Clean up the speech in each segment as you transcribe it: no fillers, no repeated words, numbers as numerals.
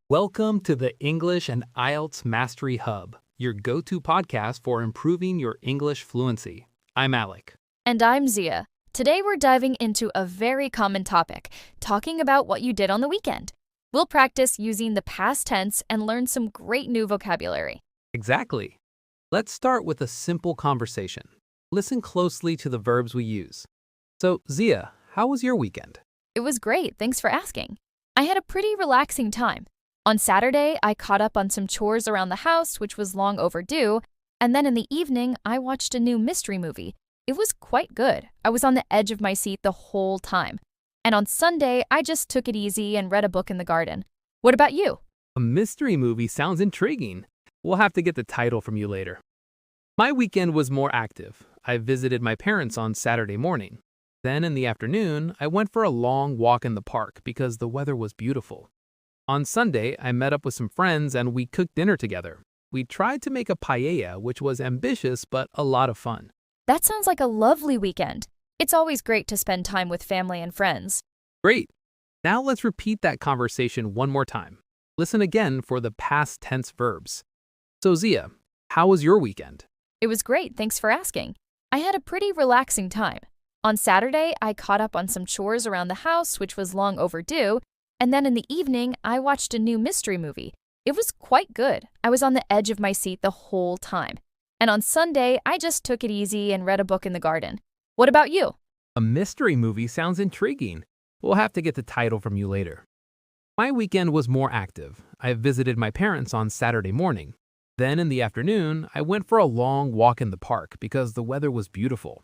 Welcome to the English and IELTS Mastery Hub, your go-to podcast for improving your English fluency. I'm Alec. And I'm Zia. Today we're diving into a very common topic, talking about what you did on the weekend. We'll practice using the past tense and learn some great new vocabulary. Exactly. Let's start with a simple conversation. Listen closely to the verbs we use. So, Zia, how was your weekend? It was great, thanks for asking. I had a pretty relaxing time. On Saturday, I caught up on some chores around the house, which was long overdue, and then in the evening, I watched a new mystery movie. It was quite good. I was on the edge of my seat the whole time. And on Sunday, I just took it easy and read a book in the garden. What about you? A mystery movie sounds intriguing. We'll have to get the title from you later. My weekend was more active. I visited my parents on Saturday morning. Then in the afternoon, I went for a long walk in the park because the weather was beautiful. On Sunday, I met up with some friends and we cooked dinner together. We tried to make a paella, which was ambitious but a lot of fun. That sounds like a lovely weekend. It's always great to spend time with family and friends. Great. Now let's repeat that conversation one more time. Listen again for the past tense verbs. So Zia, how was your weekend? It was great, thanks for asking. I had a pretty relaxing time. On Saturday, I caught up on some chores around the house, which was long overdue, and then in the evening, I watched a new mystery movie. It was quite good. I was on the edge of my seat the whole time. And on Sunday, I just took it easy and read a book in the garden. What about you? A mystery movie sounds intriguing. We'll have to get the title from you later. My weekend was more active. I visited my parents on Saturday morning. Then in the afternoon, I went for a long walk in the park because the weather was beautiful.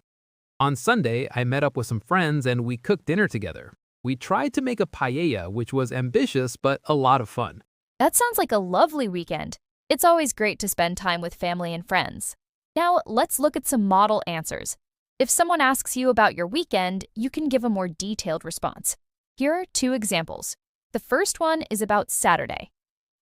On Sunday, I met up with some friends and we cooked dinner together. We tried to make a paella, which was ambitious but a lot of fun. That sounds like a lovely weekend. It's always great to spend time with family and friends. Now, let's look at some model answers. If someone asks you about your weekend, you can give a more detailed response. Here are two examples. The first one is about Saturday.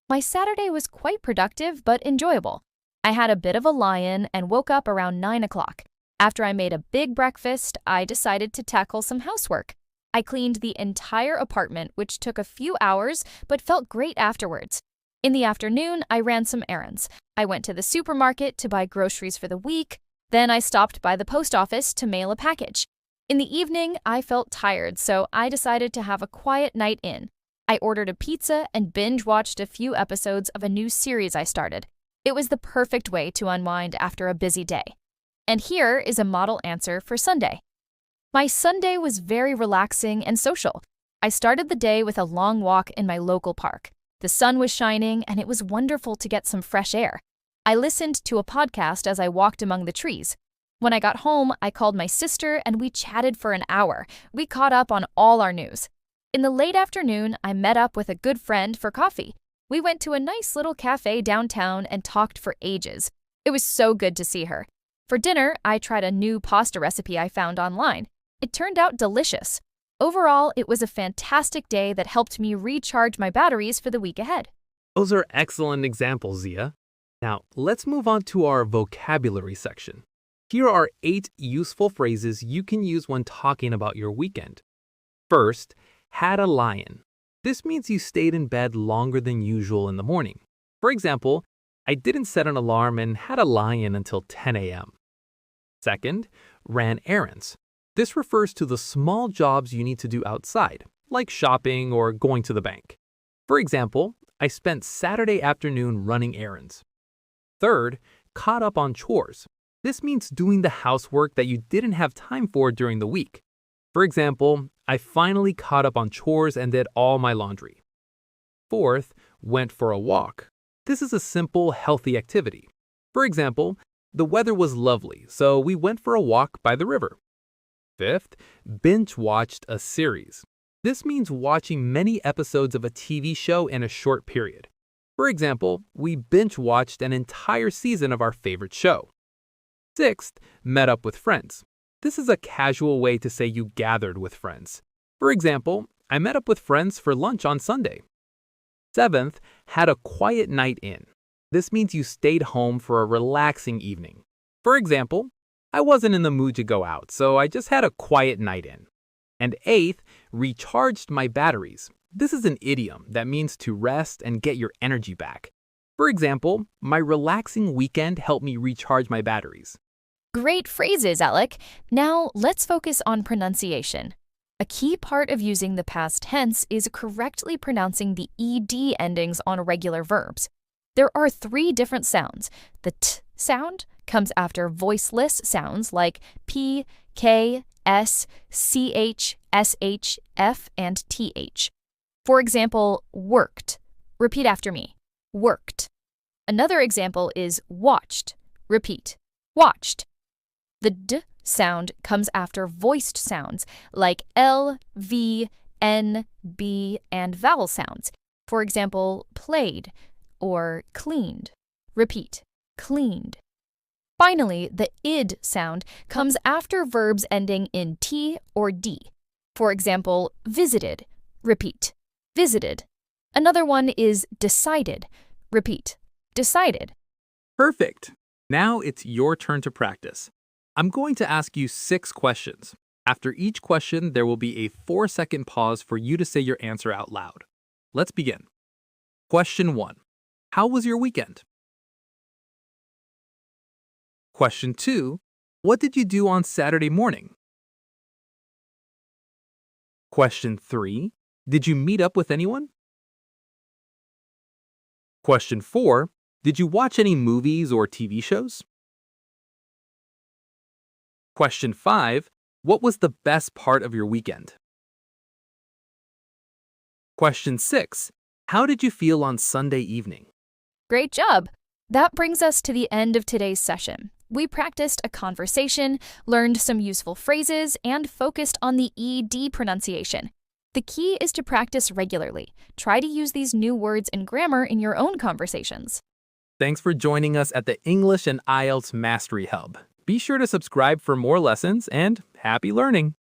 My Saturday was quite productive but enjoyable. I had a bit of a lie-in and woke up around 9 o'clock. After I made a big breakfast, I decided to tackle some housework. I cleaned the entire apartment, which took a few hours but felt great afterwards. In the afternoon, I ran some errands. I went to the supermarket to buy groceries for the week. Then I stopped by the post office to mail a package. In the evening, I felt tired, so I decided to have a quiet night in. I ordered a pizza and binge-watched a few episodes of a new series I started. It was the perfect way to unwind after a busy day. And here is a model answer for Sunday. My Sunday was very relaxing and social. I started the day with a long walk in my local park. The sun was shining and it was wonderful to get some fresh air. I listened to a podcast as I walked among the trees. When I got home, I called my sister and we chatted for an hour. We caught up on all our news. In the late afternoon, I met up with a good friend for coffee. We went to a nice little cafe downtown and talked for ages. It was so good to see her. For dinner, I tried a new pasta recipe I found online. It turned out delicious. Overall, it was a fantastic day that helped me recharge my batteries for the week ahead. Those are excellent examples, Zia. Now, let's move on to our vocabulary section. Here are 8 useful phrases you can use when talking about your weekend. First, had a lie-in. This means you stayed in bed longer than usual in the morning. For example, I didn't set an alarm and had a lie-in until 10 a.m. Second, ran errands. This refers to the small jobs you need to do outside, like shopping or going to the bank. For example, I spent Saturday afternoon running errands. Third, caught up on chores. This means doing the housework that you didn't have time for during the week. For example, I finally caught up on chores and did all my laundry. Fourth, went for a walk. This is a simple, healthy activity. For example, the weather was lovely, so we went for a walk by the river. Fifth, binge-watched a series. This means watching many episodes of a TV show in a short period. For example, we binge-watched an entire season of our favorite show. Sixth, met up with friends. This is a casual way to say you gathered with friends. For example, I met up with friends for lunch on Sunday. Seventh, had a quiet night in. This means you stayed home for a relaxing evening. For example, I wasn't in the mood to go out, so I just had a quiet night in. And eighth, recharged my batteries. This is an idiom that means to rest and get your energy back. For example, my relaxing weekend helped me recharge my batteries. Great phrases, Alec. Now let's focus on pronunciation. A key part of using the past tense is correctly pronouncing the ed endings on regular verbs. There are 3 different sounds. The t sound comes after voiceless sounds like p, k, s, ch, sh, f, and th. For example, worked. Repeat after me. Worked. Another example is watched. Repeat. Watched. The d sound comes after voiced sounds like l, v, n, b, and vowel sounds. For example, played or cleaned. Repeat. Cleaned. Finally, the id sound comes after verbs ending in t or d. For example, visited. Repeat. Visited. Another one is decided. Repeat. Decided. Perfect. Now it's your turn to practice. I'm going to ask you 6 questions. After each question, there will be a 4-second pause for you to say your answer out loud. Let's begin. Question 1. How was your weekend? Question 2. What did you do on Saturday morning? Question 3. Did you meet up with anyone? Question 4. Did you watch any movies or TV shows? Question 5. What was the best part of your weekend? Question 6. How did you feel on Sunday evening? Great job! That brings us to the end of today's session. We practiced a conversation, learned some useful phrases, and focused on the ed pronunciation. The key is to practice regularly. Try to use these new words and grammar in your own conversations. Thanks for joining us at the English and IELTS Mastery Hub. Be sure to subscribe for more lessons and happy learning!